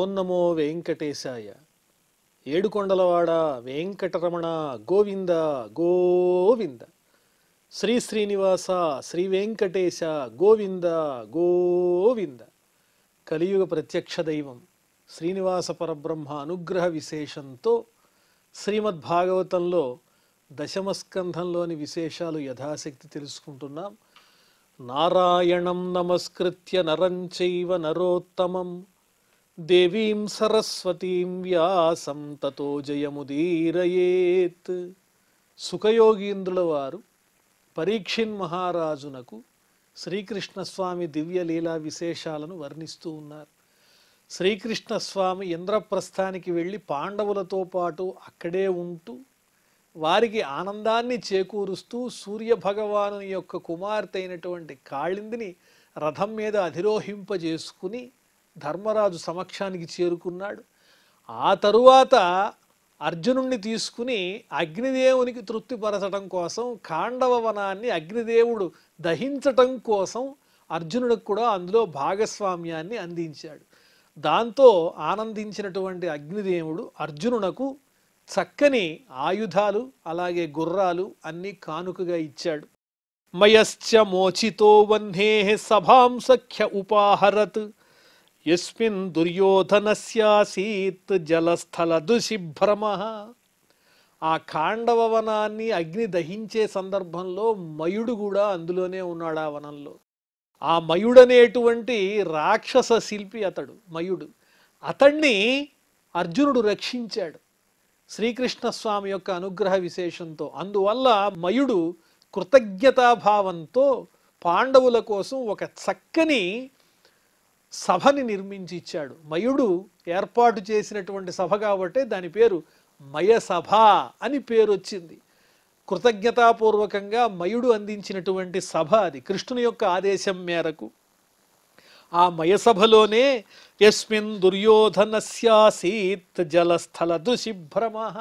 ఓం నమో వెంకటేశాయ. ఏడుకొండలవాడ వెంకటరమణ గోవింద గోవింద. శ్రీ శ్రీనివాస శ్రీ వెంకటేశ గోవింద గోవింద. కలియుగ ప్రత్యక్ష దైవం శ్రీనివాస పరబ్రహ్మ అనుగ్రహ విశేషంతో శ్రీమద్భాగవతంలో దశమస్కంధంలోని విశేషాలు యథాశక్తి తెలుసుకుంటున్నాం. నారాయణం నమస్కృత్య నరం చైవ నరోత్తమం దేవీం సరస్వతీం వ్యాసం తతో జయముదీరయేత్. సుఖయోగీంద్రుల వారు పరీక్షిన్ మహారాజునకు శ్రీకృష్ణస్వామి దివ్యలీలా విశేషాలను వర్ణిస్తూ ఉన్నారు. శ్రీకృష్ణస్వామి ఇంద్రప్రస్థానికి వెళ్ళి పాండవులతో పాటు అక్కడే ఉంటూ వారికి ఆనందాన్ని చేకూరుస్తూ సూర్యభగవాను యొక్క కుమార్తె అయినటువంటి కాళిందిని రథం మీద అధిరోహింపజేసుకుని ధర్మరాజు సమక్షానికి చేరుకున్నాడు. ఆ తరువాత అర్జునుణ్ణి తీసుకుని అగ్నిదేవునికి తృప్తిపరచడం కోసం ఖాండవ వనాన్ని అగ్నిదేవుడు దహించటం కోసం అర్జునుడికి కూడా అందులో భాగస్వామ్యాన్ని అందించాడు. దాంతో ఆనందించినటువంటి అగ్నిదేవుడు అర్జునునకు చక్కని ఆయుధాలు అలాగే గుర్రాలు అన్నీ కానుకగా ఇచ్చాడు. మయశ్చ మోచితో వహ్నే సభాం సఖ్య ఉపాహరత్ యస్మిన్ దుర్యోధనస్యాసీత్ జలస్థల దుశిభ్రమః. ఆ ఖాండవ వనాన్ని అగ్ని దహించే సందర్భంలో మయుడు కూడా అందులోనే ఉన్నాడు. ఆ వనంలో ఆ మయుడనేటువంటి రాక్షస శిల్పి అతడు మయుడు. అతణ్ణి అర్జునుడు రక్షించాడు శ్రీకృష్ణస్వామి యొక్క అనుగ్రహ విశేషంతో. అందువల్ల మయుడు కృతజ్ఞతాభావంతో పాండవుల కోసం ఒక చక్కని సభని నిర్మించి ఇచ్చాడు. మయుడు ఏర్పాటు చేసినటువంటి సభ కాబట్టి దాని పేరు మయసభ అని పేరు వచ్చింది. కృతజ్ఞతాపూర్వకంగా మయుడు అందించినటువంటి సభ అది కృష్ణుని యొక్క ఆదేశం మేరకు. ఆ మయసభలోనే యస్మిన్ దుర్యోధనస్యాసీత్ జలస్థల దుశిభ్రమః.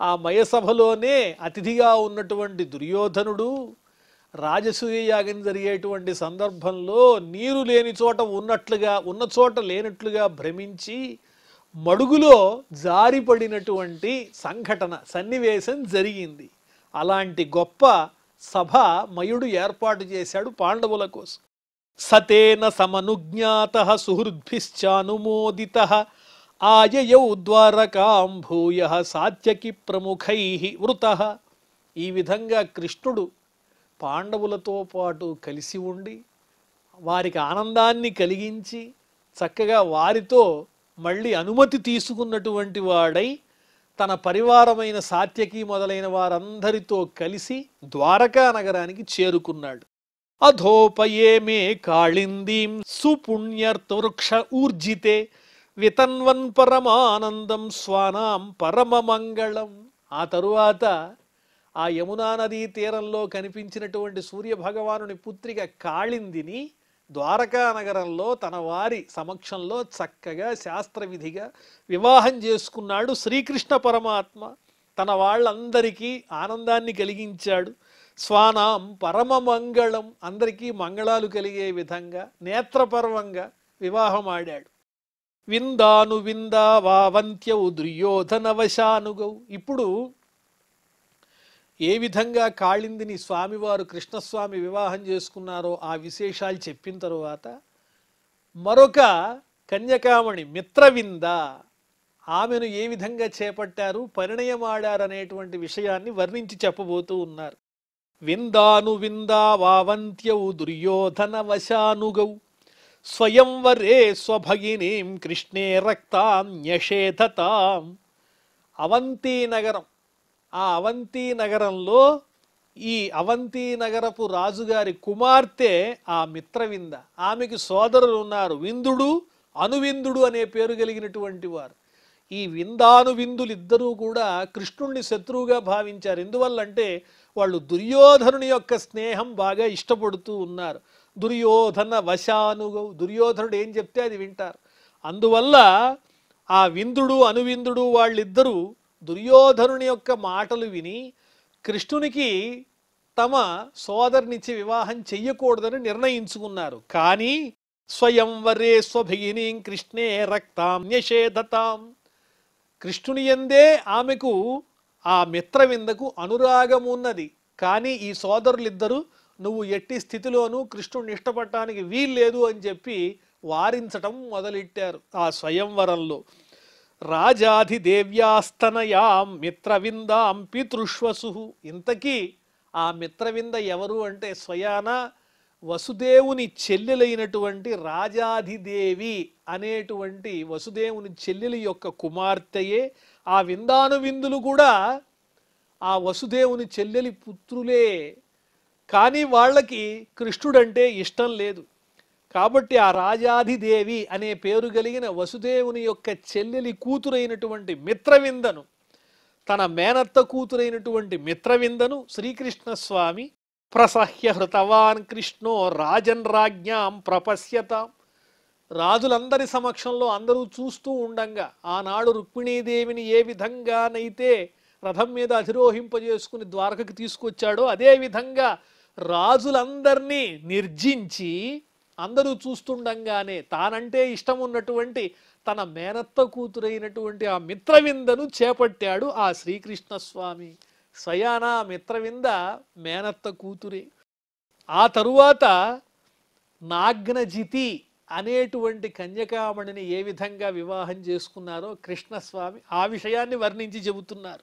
ఆ మయసభలోనే అతిథిగా ఉన్నటువంటి దుర్యోధనుడు రాజసూయ యాగం జరిగేటువంటి సందర్భంలో నీరు లేని చోట ఉన్నట్లుగా ఉన్న చోట లేనట్లుగా భ్రమించి మడుగులో జారిపడినటువంటి సంఘటన సన్నివేశం జరిగింది. అలాంటి గొప్ప సభ మయుడు ఏర్పాటు చేశాడు పాండవుల కోసం. సతేన సమనుజ్ఞాతః సుహృద్భిశ్చానుమోదితః ఆయయౌ ద్వారకాం భూయః సాత్యకి ప్రముఖైః వృతః. ఈ విధంగా కృష్ణుడు పాండవులతో పాటు కలిసి ఉండి వారికి ఆనందాన్ని కలిగించి చక్కగా వారితో మళ్ళీ అనుమతి తీసుకున్నటువంటి వాడై తన పరివారమైన సాత్యకి మొదలైన వారందరితో కలిసి ద్వారకా నగరానికి చేరుకున్నాడు. అధోపయేమే కాళిందీం సుపుణ్యర్తవృక్ష ఊర్జితే వితన్వన్ పరమానందం స్వానాం పరమమంగళం. ఆ తరువాత ఆ యమునా నదీ తీరంలో కనిపించినటువంటి సూర్యభగవానుని పుత్రిక కాళిందిని ద్వారకా నగరంలో తన వారి సమక్షంలో చక్కగా శాస్త్రవిధిగా వివాహం చేసుకున్నాడు శ్రీకృష్ణ పరమాత్మ. తన వాళ్ళందరికీ ఆనందాన్ని కలిగించాడు. స్వానాం పరమమంగళం, అందరికీ మంగళాలు కలిగే విధంగా నేత్రపర్వంగా వివాహం ఆడాడు. విందాను విందా వావంత్యౌ దుర్యోధన వశానుగౌ. ఇప్పుడు ఏ విధంగా కాళిందిని స్వామివారు కృష్ణస్వామి వివాహం చేసుకున్నారో ఆ విశేషాలు చెప్పిన తరువాత మరొక కన్యకామణి మిత్రవింద ఆమెను ఏ విధంగా చేపట్టారు పరిణయమాడారనేటువంటి విషయాన్ని వర్ణించి చెప్పబోతూ ఉన్నారు. విందాను విందా వావంత్యౌ దుర్యోధన వశానుగౌ స్వయంవరే స్వభగినీం కృష్ణే రక్తాం న్యషేధతాం. అవంతి నగరం, ఆ అవంతి నగరంలో ఈ అవంతి నగరపు రాజుగారి కుమార్తె ఆ మిత్రవింద. ఆమెకి సోదరులు ఉన్నారు, విందుడు అనువిందుడు అనే పేరు కలిగినటువంటి వారు. ఈ విందాను విందులు ఇద్దరూ కూడా కృష్ణుణ్ణి శత్రువుగా భావించారు. ఎందువల్లంటే వాళ్ళు దుర్యోధనుని యొక్క స్నేహం బాగా ఇష్టపడుతూ ఉన్నారు. దుర్యోధన వశానుగౌ, దుర్యోధనుడు ఏం చెప్తే అది వింటారు. అందువల్ల ఆ విందుడు అనువిందుడు వాళ్ళిద్దరూ దుర్యోధనుని యొక్క మాటలు విని కృష్ణునికి తమ సోదరునిచ్చి వివాహం చెయ్యకూడదని నిర్ణయించుకున్నారు. కానీ స్వయంవరే స్వభగినీం కృష్ణే రక్తాం న్యషేధతాం. కృష్ణుని యందే ఆమెకు ఆ మిత్రవిందకు అనురాగం ఉన్నది. కానీ ఈ సోదరులిద్దరూ నువ్వు ఎట్టి స్థితిలోనూ కృష్ణుడిని ఇష్టపడటానికి వీల్లేదు అని చెప్పి వారించటం మొదలెట్టారు ఆ స్వయంవరంలో. రాజాధిదేవ్యాస్తనయాం మిత్రవిందాం పితృష్వసు. ఇంతకీ ఆ మిత్రవింద ఎవరు అంటే స్వయాన వసుదేవుని చెల్లెలైనటువంటి రాజాధిదేవి అనేటువంటి వసుదేవుని చెల్లెలి యొక్క కుమార్తెయే. ఆ విందాను విందులు కూడా ఆ వసుదేవుని చెల్లెలి పుత్రులే. కానీ వాళ్ళకి కృష్ణుడంటే ఇష్టం లేదు. కాబట్టి ఆ రాజాధిదేవి అనే పేరు కలిగిన వసుదేవుని యొక్క చెల్లెలి కూతురైనటువంటి మిత్రవిందను, తన మేనత్త కూతురైనటువంటి మిత్రవిందను శ్రీకృష్ణ స్వామి ప్రసహ్య హృతవాన్ కృష్ణో రాజన్ రాజ్ఞాం ప్రపశ్యతాం. రాజులందరి సమక్షంలో అందరూ చూస్తూ ఉండంగా ఆనాడు రుక్మిణీదేవిని ఏ విధంగానైతే రథం మీద అధిరోహింపజేసుకుని ద్వారకకి తీసుకొచ్చాడో అదే విధంగా రాజులందరినీ నిర్జించి అందరూ చూస్తుండగానే తానంటే ఇష్టం ఉన్నటువంటి తన మేనత్త కూతురైనటువంటి ఆ మిత్రవిందను చేపట్టాడు ఆ శ్రీకృష్ణ స్వామి. స్వయాన మిత్రవింద మేనత్త కూతురే. ఆ తరువాత నాగ్నజితి అనేటువంటి కన్యకామణిని ఏ విధంగా వివాహం చేసుకున్నారో కృష్ణస్వామి ఆ విషయాన్ని వర్ణించి చెబుతున్నారు.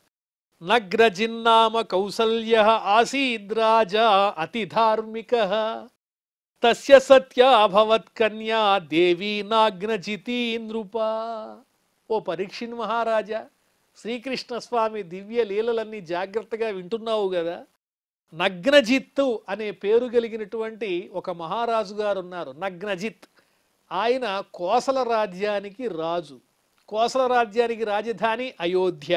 నగ్రజిన్నామ కౌసల్య ఆసీద్రాజా అతి ధార్మిక తస్య సత్యాభవత్ కన్యా దేవీ నాగ్నజితి నృప. ఓ పరీక్షిన్ మహారాజా, శ్రీకృష్ణ స్వామి దివ్య లీలలన్నీ జాగ్రత్తగా వింటున్నావు కదా. నగ్నజిత్తు అనే పేరు కలిగినటువంటి ఒక మహారాజు గారు ఉన్నారు, నగ్నజిత్. ఆయన కోసల రాజ్యానికి రాజు. కోసల రాజ్యానికి రాజధాని అయోధ్య.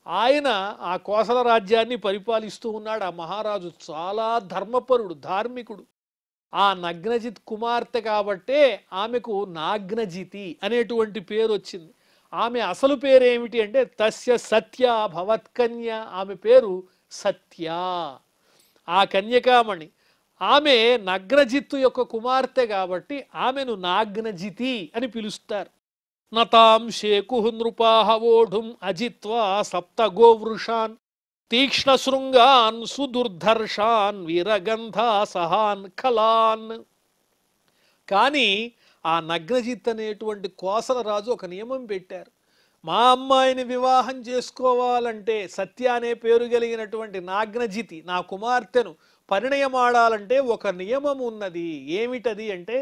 ఆయన ఆ కోసల రాజ్యాన్ని పరిపాలిస్తూ ఉన్నాడు. ఆ మహారాజు చాలా ధర్మపరుడు, ధార్మికుడు. ఆ నగ్నజిత్ కుమార్తె కాబట్టే ఆమెకు నాగ్నజితి అనేటువంటి పేరు వచ్చింది. ఆమె అసలు పేరు ఏమిటి అంటే తస్య సత్య భవత్కన్య. ఆమె పేరు సత్య, ఆ కన్యకామణి. ఆమె నగ్నజిత్తు యొక్క కుమార్తె కాబట్టి ఆమెను నాగ్నజితి అని పిలుస్తారు. నతాం శేకుః నృపాః వోఢుం అజిత్వా సప్త గోవృషాన్ తీక్ష్ణ శృంగాన్ సుదుర్ధర్షాన్ వీరగంధా సహాన్ ఖలాన్. కానీ ఆ నగ్నజిత్ అనేటువంటి కోసల రాజు ఒక నియమం పెట్టారు. మా అమ్మాయిని వివాహం చేసుకోవాలంటే సత్య అనే పేరు కలిగినటువంటి నాగ్నజితి నా కుమార్తెను పరిణయమాడాలంటే ఒక నియమం ఉన్నది. ఏమిటది అంటే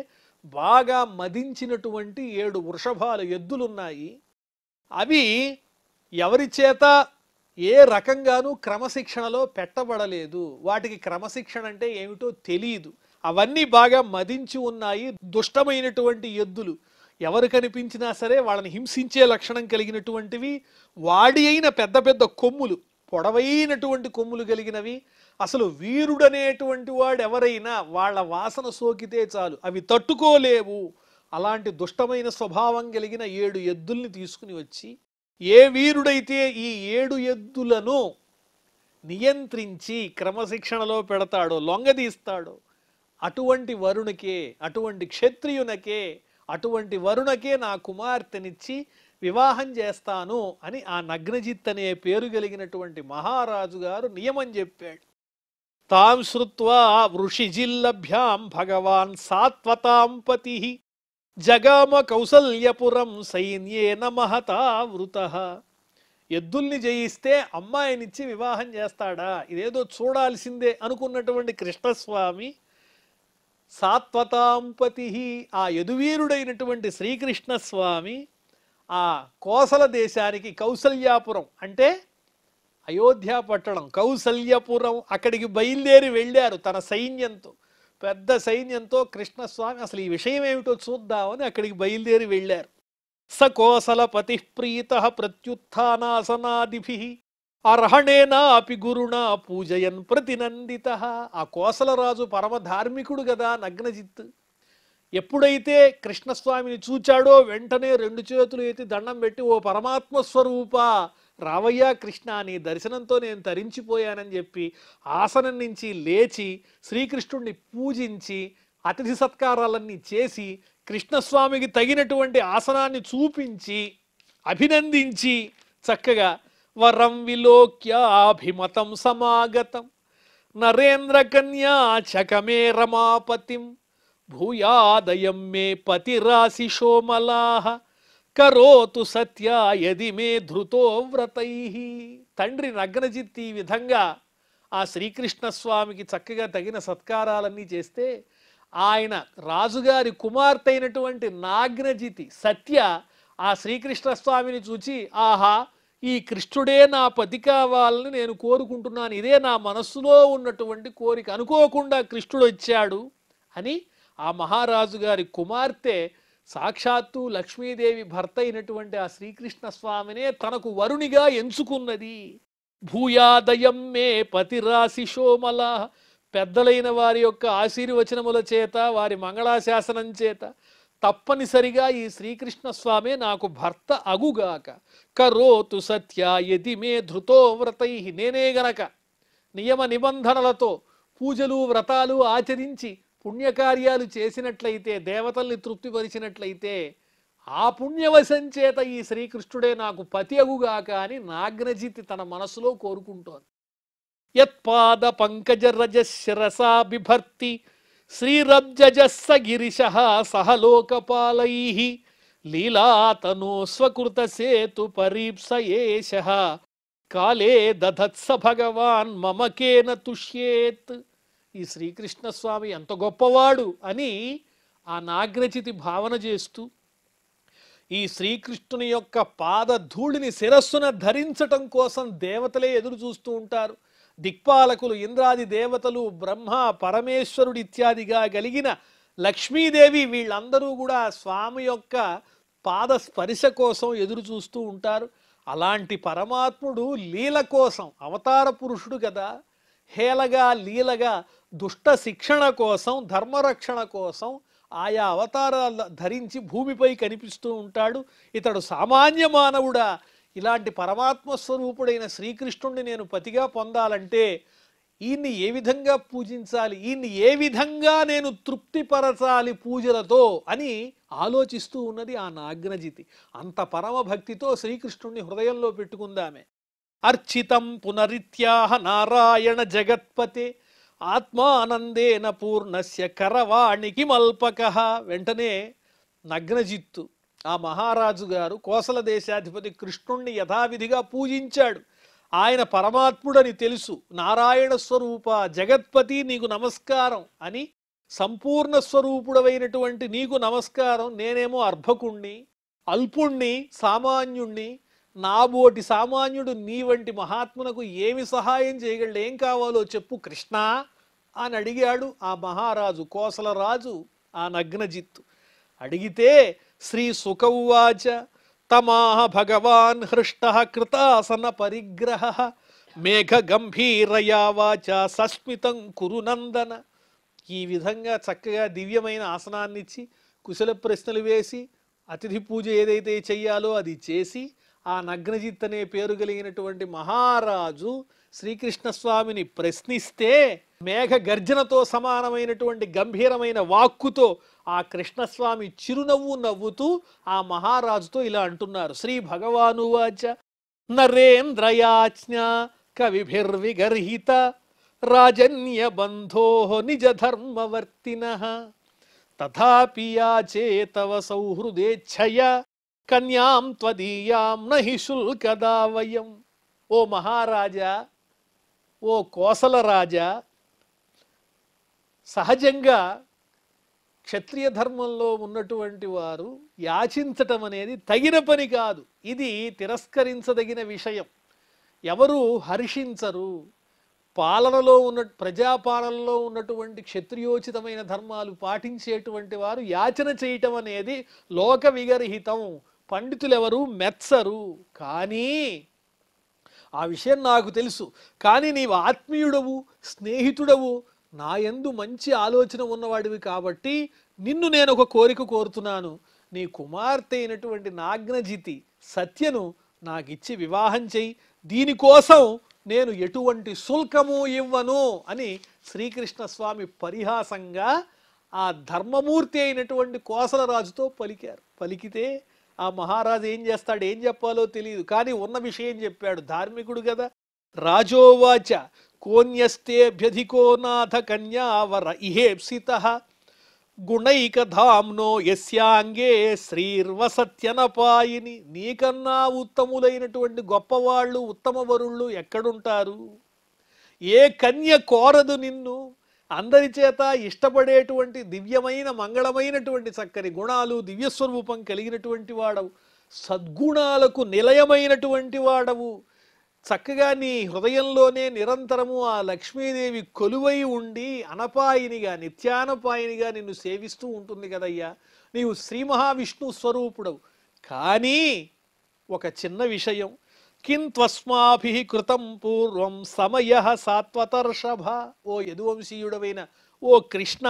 బాగా మదించినటువంటి 7 వృషభాలు ఎద్దులున్నాయి. అవి ఎవరి చేత ఏ రకంగానూ క్రమశిక్షణలో పెట్టబడలేదు. వాటికి క్రమశిక్షణ అంటే ఏమిటో తెలియదు. అవన్నీ బాగా మదించి ఉన్నాయి. దుష్టమైనటువంటి ఎద్దులు, ఎవరు కనిపించినా సరే వాళ్ళని హింసించే లక్షణం కలిగినటువంటివి. వాడి అయిన పెద్ద పెద్ద కొమ్ములు, పొడవైనటువంటి కొమ్ములు కలిగినవి. అసలు వీరుడనేటువంటి వాడు ఎవరైనా వాళ్ళ వాసన సోకితే చాలు అవి తట్టుకోలేవు. అలాంటి దుష్టమైన స్వభావం కలిగిన 7 ఎద్దుల్ని తీసుకుని వచ్చి ఏ వీరుడైతే ఈ 7 ఎద్దులను నియంత్రించి క్రమశిక్షణలో పెడతాడో, లొంగదీస్తాడో అటువంటి వరుణకే, అటువంటి క్షత్రియునకే, అటువంటి వరుణకే నా కుమార్తెనిచ్చి వివాహం చేస్తాను అని ఆ నగ్నజిత్ అనే పేరు కలిగినటువంటి మహారాజు గారు నియమం చెప్పాడు. తాం శ్రుత్వా వృషిజిల్లభ్యాం భగవాన్ సాత్వతాం పతి జగామ కౌసల్యపురం సైన్యేన మహతా వృతః. ఎద్దుల్ని జయిస్తే అమ్మాయినిచ్చి వివాహం చేస్తాడా, ఇదేదో చూడాల్సిందే అనుకున్నటువంటి కృష్ణస్వామి సాత్వతాంపతి, ఆ యదువీరుడైనటువంటి శ్రీకృష్ణస్వామి ఆ కోసల దేశానికి, కౌసల్యాపురం అంటే అయోధ్య పట్టణం, కౌసల్యపురం, అక్కడికి బయలుదేరి వెళ్ళారు తన సైన్యంతో, పెద్ద సైన్యంతో. కృష్ణస్వామి అసలు ఈ విషయం ఏమిటో చూద్దామని అక్కడికి బయలుదేరి వెళ్ళారు. స కోసలపతి ప్రీత ప్రత్యుత్థానాసనాదిభి అర్హణేనా అపి గురుణా పూజయన్ ప్రతినందిత. ఆ కోసలరాజు పరమ ధార్మికుడు కదా నగ్నజిత్. ఎప్పుడైతే కృష్ణస్వామిని చూచాడో వెంటనే 2 చేతులు ఎత్తి దండం పెట్టి, ఓ పరమాత్మ స్వరూప రావయ్యా కృష్ణ, నీ దర్శనంతో నేను తరించిపోయానని చెప్పి ఆసనం నుంచి లేచి శ్రీకృష్ణుడిని పూజించి అతిథి సత్కారాలన్నీ చేసి కృష్ణస్వామికి తగినటువంటి ఆసనాన్ని అభినందించి చక్కగా వరం విలోక్యాభిమతం సమాగతం నరేంద్ర కన్యా చకమే రమాపతిం భూయాదయం మే పతిరాశిషోమలాహ కరోతు సత్య యది మే ధృతో వ్రతై. తండ్రి నగ్నజిత్ ఈ విధంగా ఆ శ్రీకృష్ణస్వామికి చక్కగా తగిన సత్కారాలన్నీ చేస్తే ఆయన రాజుగారి కుమార్తె అయినటువంటి నాగ్నజితి సత్య ఆ శ్రీకృష్ణస్వామిని చూచి, ఆహా, ఈ కృష్ణుడే నా పతి కావాలని నేను కోరుకుంటున్నాను, ఇదే నా మనస్సులో ఉన్నటువంటి కోరిక, అనుకోకుండా కృష్ణుడు వచ్చాడు అని ఆ మహారాజు గారి కుమార్తె సాక్షాత్తు లక్ష్మీదేవి భర్త అయినటువంటి ఆ శ్రీకృష్ణ స్వామినే తనకు వరునిగా ఎంచుకున్నది. భూయాదయం మే పతిరాశిషోమల, పెద్దలైన వారి యొక్క ఆశీర్వచనముల చేత, వారి మంగళాశాసనం చేత తప్పనిసరిగా ఈ శ్రీకృష్ణ స్వామి నాకు భర్త అగుగాక. కరోతు సత్య యది మే ధృతో వ్రతై, నేనే గనక నియమ నిబంధనలతో పూజలు వ్రతాలు ఆచరించి పుణ్యకార్యాలు చేసినట్లయితే, దేవతల్ని తృప్తిపరిచినట్లయితే, ఆ పుణ్యవశం చేత ఈ శ్రీకృష్ణుడే నాకు పతి అగుగాక అని నాగ్నజితి తన మనసులో కోరుకుంటోంది. యత్పాద పంకజ రజ శిరసా బిభర్తి శ్రీరబ్జజస్స గిరిశ సహలోకపాలై లీలాతనో స్వకృత సేతు పరీప్సయేష కాలే దధత్స భగవాన్ మమకేన తుష్యేత్. ఈ శ్రీకృష్ణస్వామి ఎంత గొప్పవాడు అని ఆ నాగ్నచితి భావన చేస్తూ ఈ శ్రీకృష్ణుని యొక్క పాదధూళిని శిరస్సున ధరించటం కోసం దేవతలే ఎదురు చూస్తూ ఉంటారు. దిక్పాలకులు, ఇంద్రాది దేవతలు, బ్రహ్మ, పరమేశ్వరుడు ఇత్యాదిగా కలిగిన లక్ష్మీదేవి, వీళ్ళందరూ కూడా స్వామి యొక్క పాద స్పర్శ కోసం ఎదురు చూస్తూ ఉంటారు. అలాంటి పరమాత్ముడు లీల కోసం, అవతార పురుషుడు కదా, హేళగా లీలగా దుష్ట శిక్షణ కోసం, ధర్మరక్షణ కోసం ఆయా అవతారాలు ధరించి భూమిపై కనిపిస్తూ ఉంటాడు. ఇతడు సామాన్య మానవుడా? ఇలాంటి పరమాత్మ స్వరూపుడైన శ్రీకృష్ణుడిని నేను పతిగా పొందాలంటే ఈయన్ని ఏ విధంగా పూజించాలి, ఈయన్ని ఏ విధంగా నేను తృప్తిపరచాలి పూజలతో అని ఆలోచిస్తూ ఉన్నది ఆ నాగ్నజితి. అంత పరమభక్తితో శ్రీకృష్ణుడిని హృదయంలో పెట్టుకుందామే. అర్చితం పునరిత్యాహ నారాయణ జగత్పతే ఆత్మానందేన పూర్ణస్య కరవాణికి మల్పకః. వెంటనే నగ్నజిత్తు ఆ మహారాజు గారు కోసల దేశాధిపతి కృష్ణుణ్ణి యథావిధిగా పూజించాడు. ఆయన పరమాత్ముడని తెలుసు, నారాయణ స్వరూప జగత్పతి నీకు నమస్కారం అని, సంపూర్ణ స్వరూపుడవైనటువంటి నీకు నమస్కారం, నేనేమో అర్భకుణ్ణి, అల్పుణ్ణి, సామాన్యుణ్ణి, నాబోటి సామాన్యుడు నీ వంటి మహాత్మునకు ఏమి సహాయం చేయగలడు, ఏం కావాలో చెప్పు కృష్ణ అని అడిగాడు ఆ మహారాజు, కోసల రాజు ఆ నగ్నజిత్తు. అడిగితే శ్రీ సుకౌవాచ తమాహ భగవాన్ హృష్ట కృతాసన పరిగ్రహ మేఘ గంభీరయా వాచ సస్మితం కురునందన. ఈ విధంగా చక్కగా దివ్యమైన ఆసనాన్నిచ్చి కుశల ప్రశ్నలు వేసి అతిథి పూజ ఏదైతే చెయ్యాలో అది చేసి ఆ నగ్నజిత్ అనే పేరు కలిగినటువంటి మహారాజు శ్రీకృష్ణస్వామిని ప్రశ్నిస్తే మేఘ గర్జనతో సమానమైనటువంటి గంభీరమైన వాక్కుతో ఆ కృష్ణస్వామి చిరునవ్వు నవ్వుతూ ఆ మహారాజుతో ఇలా అంటున్నారు. శ్రీ భగవానువాచ నరేంద్రయాజ్ఞ కవిభిర్విగర్హిత రాజన్య బంధో నిజ ధర్మవర్తినః తథాపి యాచే తవ సౌహృదేచ్ఛయ కన్యాం త్వదీయాం నహి శుల్కదా వయం. ఓ మహారాజా, ఓ కోసల రాజా, సహజంగా క్షత్రియ ధర్మంలో ఉన్నటువంటి వారు యాచించటం అనేది తగిన పని కాదు. ఇది తిరస్కరించదగిన విషయం. ఎవరు హర్షించరు. పాలనలో ప్రజాపాలనలో ఉన్నటువంటి క్షత్రియోచితమైన ధర్మాలు పాటించేటువంటి వారు యాచన చేయటం అనేది లోక విగర్హితం. పండితులు ఎవరు మెచ్చరు. కానీ ఆ విషయం నాకు తెలుసు. కానీ నీవు ఆత్మీయుడవు, స్నేహితుడవు, నా యందు మంచి ఆలోచన ఉన్నవాడివి కాబట్టి నిన్ను నేను ఒక కోరిక కోరుతున్నాను. నీ కుమార్తె అయినటువంటి నాగ్నజితి సత్యను నాకిచ్చి వివాహం చెయ్యి. దీనికోసం నేను ఎటువంటి శుల్కము ఇవ్వను అని శ్రీకృష్ణ స్వామి పరిహాసంగా ఆ ధర్మమూర్తి అయినటువంటి కోసల రాజుతో పలికారు. పలికితే ఆ మహారాజు ఏం చేస్తాడు, ఏం చెప్పాలో తెలియదు, కానీ ఉన్న విషయం చెప్పాడు. ధార్మికుడు కదా. రాజోవాచ కోన్యస్తేభ్యధికో నాథ కన్యావర ఇహేప్సితః గుణైకధామ్నో యస్యాంగే శ్రీర్వసత్యనపాయిని. నీకన్నా ఉత్తములైనటువంటి గొప్పవాళ్ళు, ఉత్తమ వరుళ్ళు ఎక్కడుంటారు? ఏ కన్య కోరదు నిన్ను? అందరి చేత ఇష్టపడేటువంటి దివ్యమైన మంగళమైనటువంటి చక్కని గుణాలు, దివ్యస్వరూపం కలిగినటువంటి వాడవు, సద్గుణాలకు నిలయమైనటువంటి వాడవు. చక్కగా నీ హృదయంలోనే నిరంతరము ఆ లక్ష్మీదేవి కొలువై ఉండి అనపాయినిగా, నిత్యానపాయినిగా నిన్ను సేవిస్తూ ఉంటుంది కదయ్యా. నీవు శ్రీ మహావిష్ణు స్వరూపుడవు. కానీ ఒక చిన్న విషయం, కింత్వస్మాభి కృతం పూర్వం సమయ సాత్వతర్షభ. ఓ యదువంశీయుడవైన ఓ కృష్ణ,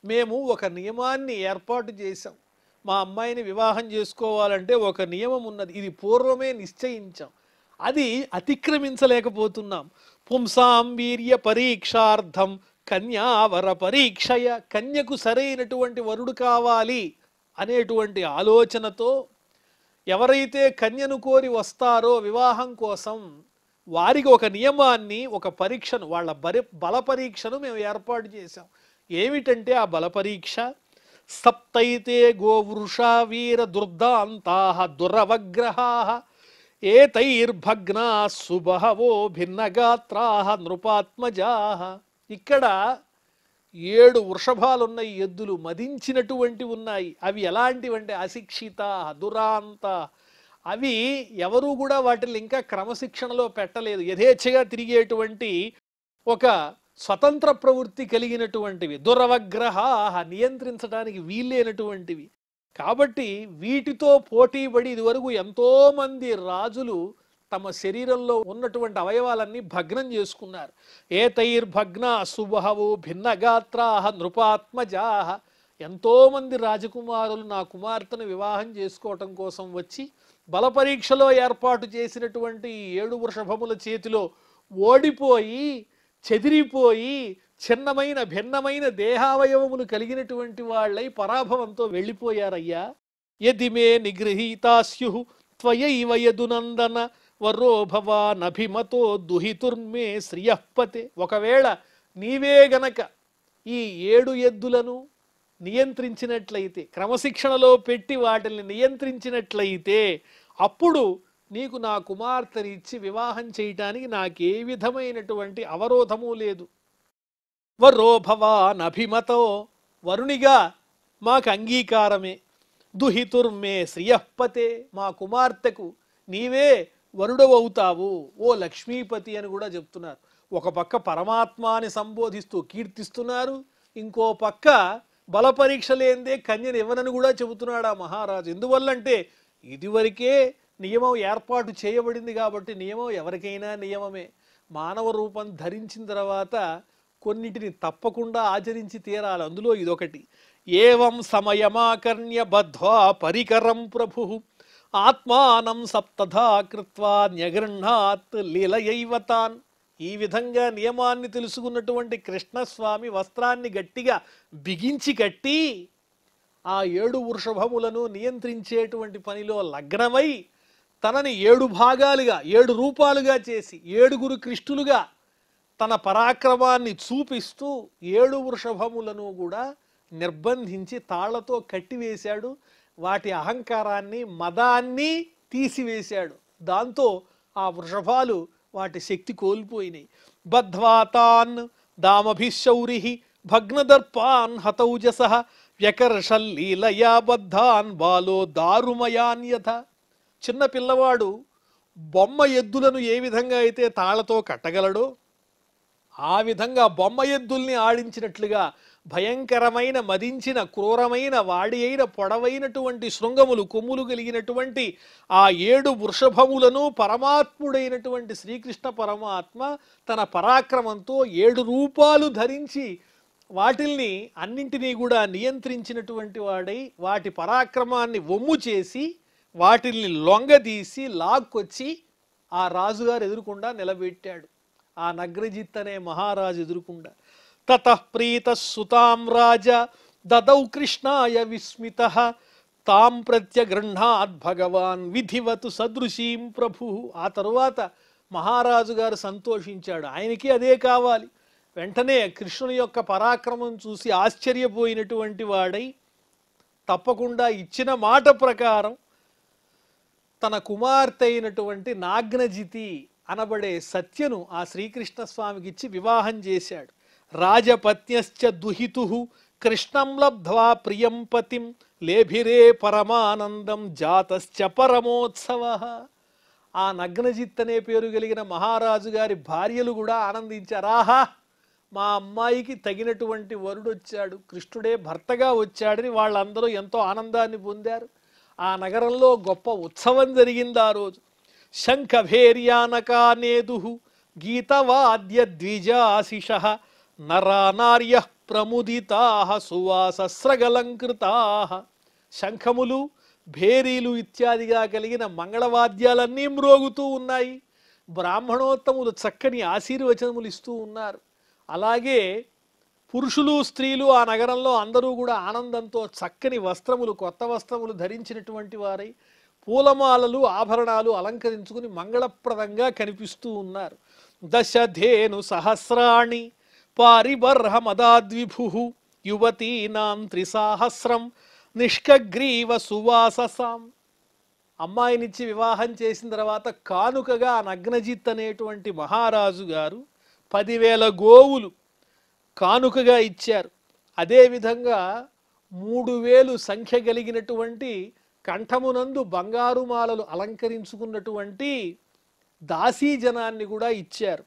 మేము ఒక నియమాన్ని ఏర్పాటు చేశాం. మా అమ్మాయిని వివాహం చేసుకోవాలంటే ఒక నియమం ఉన్నది, ఇది పూర్వమే నిశ్చయించాం, అది అతిక్రమించలేకపోతున్నాం. పుంసాం వీర్య పరీక్షార్థం కన్యావర పరీక్షయ. కన్యకు సరైనటువంటి వరుడు కావాలి అనేటువంటి ఆలోచనతో ఎవరైతే కన్యను కోరి వస్తారో వివాహం కోసం, వారికి ఒక నియమాన్ని, ఒక పరీక్షను, వాళ్ళ బల పరీక్షను మేము ఏర్పాటు చేశాం. ఏమిటంటే ఆ బల పరీక్ష, సప్తైతే గోవృషా వీర దుర్దాంతా దురవగ్రహా ఏతైర్భగ్నా సుబహవో భిన్నగాత్రా నృపాత్మజా. ఇక్కడ 7 వృషభాలున్నాయి, ఎద్దులు మదించినటువంటి ఉన్నాయి. అవి ఎలాంటివంటే అశిక్షిత, దురాంత. అవి ఎవరు కూడా వాటిని ఇంకా క్రమశిక్షణలో పెట్టలేదు, యథేచ్ఛగా తిరిగేటువంటి ఒక స్వతంత్ర ప్రవృత్తి కలిగినటువంటివి. దురవగ్రహ, నియంత్రించడానికి వీల్లేనటువంటివి. కాబట్టి వీటితో పోటీపడి ఇదివరకు ఎంతోమంది రాజులు తమ శరీరంలో ఉన్నటువంటి అవయవాలన్నీ భగ్నం చేసుకున్నారు. ఏతైర్భగ్న సుబహవు భిన్నగాత్రా నృపాత్మజా. ఎంతోమంది రాజకుమారులు నా కుమార్తెను వివాహం చేసుకోవటం కోసం వచ్చి బలపరీక్షలో ఏర్పాటు చేసినటువంటి 7 వృషభముల చేతిలో ఓడిపోయి, చెదిరిపోయి, చిన్నమైన భిన్నమైన దేహావయవములు కలిగినటువంటి వాళ్ళై పరాభవంతో వెళ్ళిపోయారయ్యా. యదిమే నిగృహీతాస్యు త్వయైవ యదునందన వరో భవానభిమతో దుహితుర్మే శ్రియఃపతే. ఒకవేళ నీవే గనక ఈ 7 ఎద్దులను నియంత్రించినట్లయితే, క్రమశిక్షణలో పెట్టి వాటిని నియంత్రించినట్లయితే, అప్పుడు నీకు నా కుమార్తెని ఇచ్చి వివాహం చేయటానికి నాకే విధమైనటువంటి అవరోధము లేదు. వరో భవానభిమతో, వరునిగా మాకు అంగీకారమే. దుహితుర్మే శ్రియఃపతే, మా కుమార్తెకు నీవే వరుడవవుతావు ఓ లక్ష్మీపతి అని కూడా చెప్తున్నారు. ఒక పక్క పరమాత్మాని సంబోధిస్తూ కీర్తిస్తున్నారు, ఇంకో పక్క బలపరీక్ష లేనిదే కన్యను ఇవ్వనని కూడా చెబుతున్నాడు ఆ మహారాజు. ఎందువల్లంటే ఇదివరకే నియమం ఏర్పాటు చేయబడింది కాబట్టి. నియమం ఎవరికైనా నియమమే. మానవ రూపం ధరించిన తర్వాత కొన్నిటిని తప్పకుండా ఆచరించి తీరాలి, అందులో ఇదొకటి. ఏవం సమయమాకర్ణ్య బద్ధ్వా పరికరం ప్రభు ఆత్మానం సప్తధా కృత్వా న్యగృహ్ణాత్ లీలయైవతాన్. ఈ విధంగా నియమాన్ని తెలుసుకున్నటువంటి కృష్ణస్వామి వస్త్రాన్ని గట్టిగా బిగించి కట్టి ఆ 7 వృషభములను నియంత్రించేటువంటి పనిలో లగ్నమై తనని 7 భాగాలుగా, 7 రూపాలుగా చేసి 7 కృష్ణులుగా తన పరాక్రమాన్ని చూపిస్తూ 7 వృషభములను కూడా నిర్బంధించి తాళ్లతో కట్టివేశాడు. వాటి అహంకారాన్ని, మదాన్ని తీసివేశాడు. దాంతో ఆ వృషభాలు వాటి శక్తి కోల్పోయినాయి. బద్ధ్వాతాన్ దామభిశౌరి భగ్నదర్పాన్ హతౌజస వ్యకర్షల్లీలయా బద్ధాన్ బాలో దారుమయాన్యథ. చిన్న పిల్లవాడు బొమ్మ ఎద్దులను ఏ విధంగా అయితే తాళ్లతో కట్టగలడో ఆ విధంగా బొమ్మ ఎద్దుల్ని ఆడించినట్లుగా భయంకరమైన, మదించిన, క్రూరమైన, వాడి అయిన పొడవైనటువంటి శృంగములు, కొమ్ములు కలిగినటువంటి ఆ 7 వృషభములను పరమాత్ముడైనటువంటి శ్రీకృష్ణ పరమాత్మ తన పరాక్రమంతో 7 రూపాలు ధరించి వాటిల్ని అన్నింటినీ కూడా నియంత్రించినటువంటి వాడై వాటి పరాక్రమాన్ని వమ్ము చేసి వాటిల్ని లొంగదీసి లాక్కొచ్చి ఆ రాజుగారు ఎదురుకుండా నిలబెట్టాడు. ఆ నగ్రజిత్ అనే మహారాజు ఎదురుకుండా తతః ప్రీతః సుతాం రాజ దదౌ కృష్ణాయ విస్మితః తాం ప్రత్యగృహ్ణాత్ భగవాన్ విధివతు సదృశీం ప్రభు. ఆ తరువాత మహారాజు గారు సంతోషించాడు, ఆయనకి అదే కావాలి. వెంటనే కృష్ణుని యొక్క పరాక్రమం చూసి ఆశ్చర్యపోయినటువంటి వాడై తప్పకుండా ఇచ్చిన మాట ప్రకారం తన కుమార్తె అయినటువంటి నాగ్నజితి అనబడే సత్యను ఆ శ్రీకృష్ణ స్వామికి ఇచ్చి వివాహం చేశాడు. రాజపత్న్యశ్చ దుహితుః కృష్ణం లబ్ధ్వా ప్రియం పతిం లేభిరే పరమానందం జాతశ్చ పరమోత్సవః. ఆ నగ్నజిత్ అనే పేరు కలిగిన మహారాజు గారి భార్యలు కూడా ఆనందించారు. ఆహా, మా అమ్మాయికి తగినటువంటి వరుడు వచ్చాడు, కృష్ణుడే భర్తగా వచ్చాడని వాళ్ళందరూ ఎంతో ఆనందాన్ని పొందారు. ఆ నగరంలో గొప్ప ఉత్సవం జరిగింది ఆ రోజు. శంఖభేర్యానకానేదుః గీతవాద్య ద్విజాశిషః నరానార్యః ప్రముదితాః సువాసస్రగలంకృతాః. శంఖములు, భేరీలు ఇత్యాదిగా కలిగిన మంగళవాద్యాలన్నీ మ్రోగుతూ ఉన్నాయి. బ్రాహ్మణోత్తములు చక్కని ఆశీర్వచనములు ఇస్తూ ఉన్నారు. అలాగే పురుషులు స్త్రీలు ఆ నగరంలో అందరూ కూడా ఆనందంతో చక్కని వస్త్రములు, కొత్త వస్త్రములు ధరించినటువంటి వారై పూలమాలలు, ఆభరణాలు అలంకరించుకుని మంగళప్రదంగా కనిపిస్తూ ఉన్నారు. దశధేను సహస్రాణి పారిబర్హమదాద్విభుః యువతీనాం త్రిసాహస్రం నిష్కగ్రీవ సువాససాం. అమ్మాయినిచ్చి వివాహం చేసిన తర్వాత కానుకగా నగ్నజిత్ అనేటువంటి మహారాజు గారు 10,000 గోవులు కానుకగా ఇచ్చారు. అదేవిధంగా 3,000 సంఖ్య కలిగినటువంటి కంఠమునందు బంగారు మాలలు అలంకరించుకున్నటువంటి దాసీజనాన్ని కూడా ఇచ్చారు.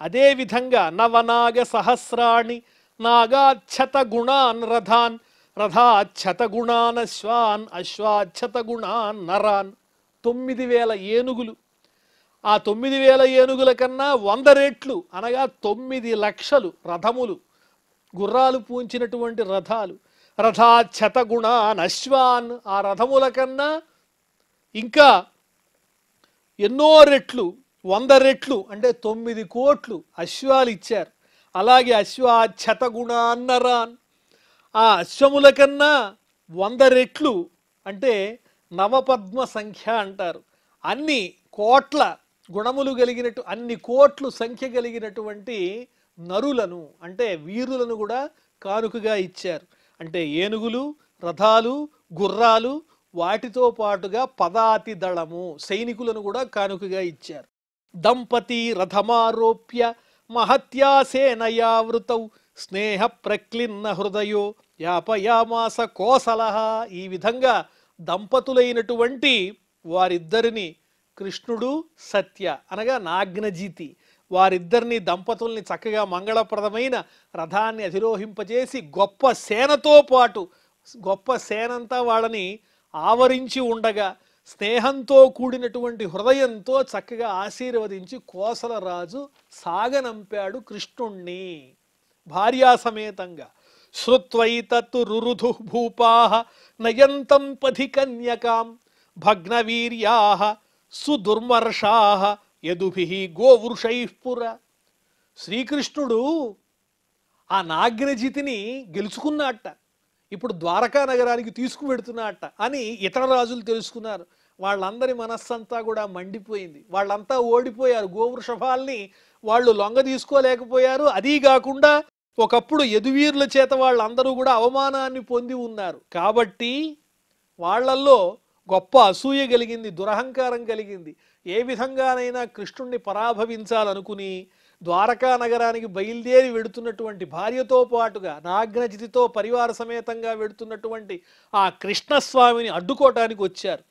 అదేవిధంగా నవనాగ సహస్రాణి నాగాచ్ఛత గుణాన్ రథాన్ రథాచ్ఛత గుణాన్ అశ్వాన్ అశ్వాచ్ఛత గుణాన్ నరాన్. 9,000 ఏనుగులు. ఆ 9,000 ఏనుగుల కన్నా 100 రెట్లు అనగా 9 లక్షలు రథములు, గుర్రాలు పూంచినటువంటి రథాలు. రథాచ్ఛత గుణాన్ అశ్వాన్, ఆ రథముల కన్నా ఇంకా ఎన్నో రెట్లు, 100 రెట్లు అంటే 9 కోట్లు అశ్వాలు ఇచ్చారు. అలాగే అశ్వాచ్ఛత గుణాన్ నరాన్, ఆ అశ్వముల కన్నా 100 రెట్లు అంటే నవపద్మ సంఖ్య అంటారు. అన్ని కోట్ల గుణములు కలిగినట్టు, అన్ని కోట్లు సంఖ్య కలిగినటువంటి నరులను అంటే వీరులను కూడా కానుకగా ఇచ్చారు. అంటే ఏనుగులు, రథాలు, గుర్రాలు, వాటితో పాటుగా పదాతి దళము సైనికులను కూడా కానుకగా ఇచ్చారు. దంపతి రథమారోప్య మహత్యాసేనయావృతౌ స్నేహ ప్రక్లిన్న హృదయో యాపయామాస కోసలః. ఈ విధంగా దంపతులైనటువంటి వారిద్దరిని కృష్ణుడు, సత్య అనగా నాగ్నజితి, వారిద్దరిని దంపతుల్ని చక్కగా మంగళప్రదమైన రథాన్ని అధిరోహింపజేసి గొప్ప సేనతో పాటు, గొప్ప సేనంతా వాళ్ళని ఆవరించి ఉండగా స్నేహంతో కూడినటువంటి హృదయంతో చక్కగా ఆశీర్వదించి కోసల రాజు సాగనంపాడు కృష్ణుణ్ణి భార్యా సమేతంగా. శ్రుత్వైతత్తు రురుధు భూపాః నయంతం పథి కన్యకాం భగ్నవీర్యాః సుదుర్మర్షాః యదుభిః గోవృషైః పుర. శ్రీకృష్ణుడు ఆ నాగ్నజితిని గెలుచుకున్నట్ట, ఇప్పుడు ద్వారకా నగరానికి తీసుకువెడుతున్నట్ట అని ఇతర రాజులు తెలుసుకున్నారు. వాళ్ళందరి మనస్సంతా కూడా మండిపోయింది. వాళ్ళంతా ఓడిపోయారు. గోవృషభాల్ని వాళ్ళు లొంగ తీసుకోలేకపోయారు. అదీ కాకుండా ఒకప్పుడు యదువీరుల చేత వాళ్ళందరూ కూడా అవమానాన్ని పొంది ఉన్నారు. కాబట్టి వాళ్ళల్లో గొప్ప అసూయ కలిగింది, దురహంకారం కలిగింది. ఏ విధంగానైనా కృష్ణుణ్ణి పరాభవించాలనుకుని ద్వారకా నగరానికి బయలుదేరి వెడుతున్నటువంటి భార్యతో పాటుగా నాగ్నజితితో పరివార సమేతంగా వెడుతున్నటువంటి ఆ కృష్ణస్వామిని అడ్డుకోవటానికి వచ్చారు.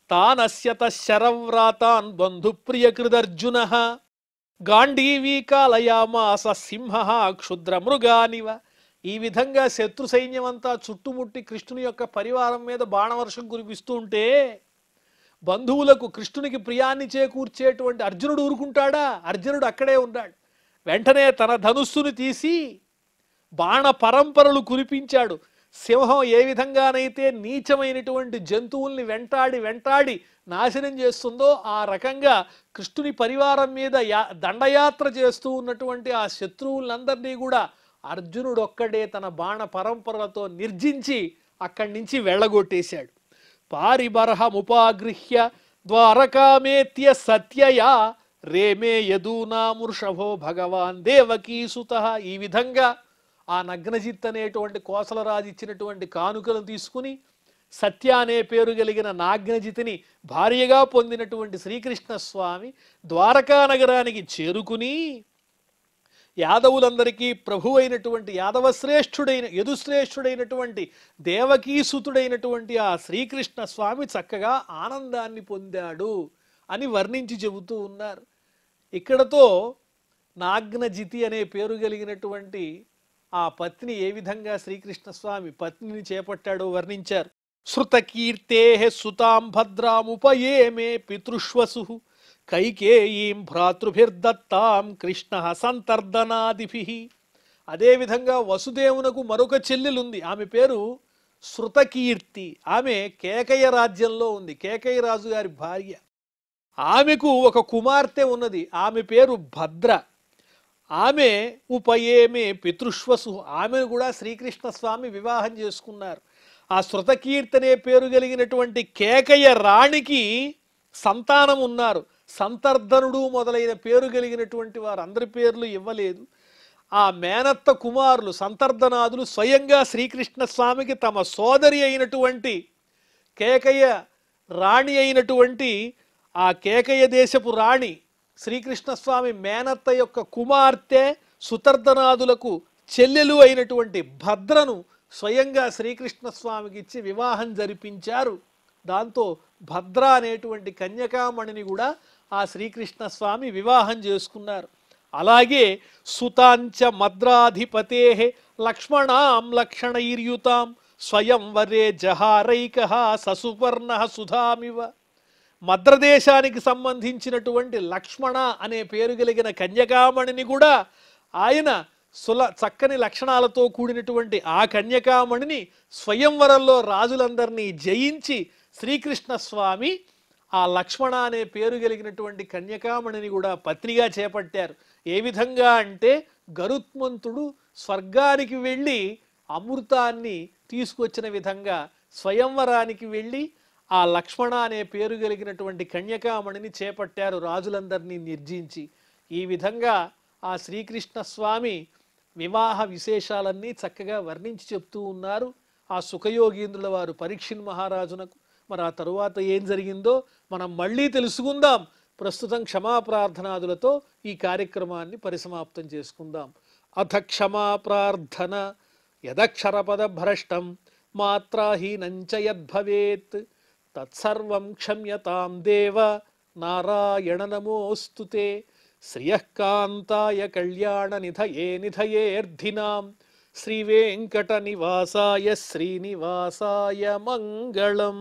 తానస్యత శరవ్రాతాన్ బంధుప్రియకృదర్జునః గాంధీవీకాలయామాస సింహః క్షుద్రమృగానివ. ఈ విధంగా శత్రు సైన్యమంతా చుట్టుముట్టి కృష్ణుని యొక్క పరివారం మీద బాణవర్షం కురిపిస్తూ ఉంటే బంధువులకు కృష్ణునికి ప్రియాన్ని చేకూర్చేటువంటి అర్జునుడు ఊరుకుంటాడా? అర్జునుడు అక్కడే ఉన్నాడు. వెంటనే తన ధనుస్సును తీసి బాణ పరంపరలు కురిపించాడు. సింహం ఏ విధంగానైతే నీచమైనటువంటి జంతువుల్ని వెంటాడి నాశనం చేస్తుందో ఆ రకంగా కృష్ణుని పరివారం మీద దండయాత్ర చేస్తూ ఉన్నటువంటి ఆ శత్రువులందరినీ కూడా అర్జునుడొక్కడే తన బాణ పరంపరలతో నిర్జించి అక్కడి నుంచి వెళ్ళగొట్టేశాడు. పారిబర్హముపాగృహ్య ద్వారకామేత్య సత్యయా రేమే యదూనామృషభో భగవాన్ దేవకీసుత. ఈ విధంగా ఆ నగ్నజిత్ అనేటువంటి కోసలరాజు ఇచ్చినటువంటి కానుకలను తీసుకుని సత్య అనే పేరు కలిగిన నాగ్నజితిని భార్యగా పొందినటువంటి శ్రీకృష్ణ స్వామి ద్వారకా నగరానికి చేరుకుని యాదవులందరికీ ప్రభు అయినటువంటి యాదవశ్రేష్ఠుడైన యదుశ్రేష్ఠుడైనటువంటి దేవకీసుతుడైనటువంటి ఆ శ్రీకృష్ణ స్వామి చక్కగా ఆనందాన్ని పొందాడు అని వర్ణించి చెబుతూ ఉన్నారు. ఇక్కడతో నాగ్నజితి అనే పేరు కలిగినటువంటి ఆ పత్ని ఏ విధంగా శ్రీకృష్ణ స్వామి పత్నిని చేపట్టాడో వర్ణించారు. శృతకీర్తే సుతాం భద్రాముపయేమే పితృష్వసు కైకేయీం భ్రాతృభిర్దత్తాం కృష్ణ సంతర్దనాదిభి. అదేవిధంగా వసుదేవునకు మరొక చెల్లెలుంది, ఆమె పేరు శృతకీర్తి. ఆమె కేకయ రాజ్యంలో ఉంది, కేకయ రాజు గారి భార్య. ఆమెకు ఒక కుమార్తె ఉన్నది, ఆమె పేరు భద్ర. ఆమె ఉపయేమే పితృష్వసు, ఆమెను కూడా శ్రీకృష్ణ స్వామి వివాహం చేసుకున్నారు. ఆ శృతకీర్తి అనే పేరు కలిగినటువంటి కేకయ రాణికి సంతానం ఉన్నారు. సంతర్ధనుడు మొదలైన పేరు కలిగినటువంటి వారు అందరి పేర్లు ఇవ్వలేదు. ఆ మేనత్త కుమారులు సంతర్ధనాదులు స్వయంగా శ్రీకృష్ణ స్వామికి తమ సోదరి అయినటువంటి కేకయ రాణి అయినటువంటి ఆ కేకయ దేశపు రాణి శ్రీకృష్ణ స్వామి మేనత్త యొక్క కుమార్తె సుతర్ధనాదులకు చెల్లెలు అయినటువంటి భద్రను స్వయంగా శ్రీకృష్ణ స్వామికి ఇచ్చి వివాహం జరిపించారు. దాంతో భద్ర అనేటువంటి కన్యకామణిని కూడా ఆ శ్రీకృష్ణ స్వామి వివాహం చేసుకున్నారు. అలాగే సుతాంచ మద్రాధిపతే లక్ష్మణాం లక్షణైర్యుతాం స్వయంవరే జహారైక ససుపర్ణ సుధామివ. మద్రదేశానికి సంబంధించినటువంటి లక్ష్మణ అనే పేరు కలిగిన కన్యకామణిని కూడా ఆయన చక్కని లక్షణాలతో కూడినటువంటి ఆ కన్యకామణిని స్వయంవరంలో రాజులందరినీ జయించి శ్రీకృష్ణ స్వామి ఆ లక్ష్మణ అనే పేరు కలిగినటువంటి కన్యకామణిని కూడా పత్నిగా చేపట్టారు. ఏ విధంగా అంటే గరుత్మంతుడు స్వర్గానికి వెళ్ళి అమృతాన్ని తీసుకొచ్చిన విధంగా స్వయంవరానికి వెళ్ళి ఆ లక్ష్మణ అనే పేరు కలిగినటువంటి కన్యకామణిని చేపట్టారు రాజులందరినీ నిర్జించి. ఈ విధంగా ఆ శ్రీకృష్ణ స్వామి వివాహ విశేషాలన్నీ చక్కగా వర్ణించి చెప్తూ ఉన్నారు ఆ సుఖయోగీంద్రుల వారు పరీక్షిన్ మహారాజునకు. మరి ఆ తరువాత ఏం జరిగిందో మనం మళ్ళీ తెలుసుకుందాం. ప్రస్తుతం క్షమాప్రార్థనాదులతో ఈ కార్యక్రమాన్ని పరిసమాప్తం చేసుకుందాం. అథ క్షమాప్రార్థన. యదక్షరపద భ్రష్టం మాత్రాహీనంచ యద్భవేత్ తత్సర్వం క్షమ్యతాం దేవ నారాయణ నమోస్తుతే. శ్రియఃకాంతాయ కళ్యాణ నిధయే నిధయేర్ధినాం శ్రీవేంకట నివాసాయ శ్రీనివాసాయ మంగళం.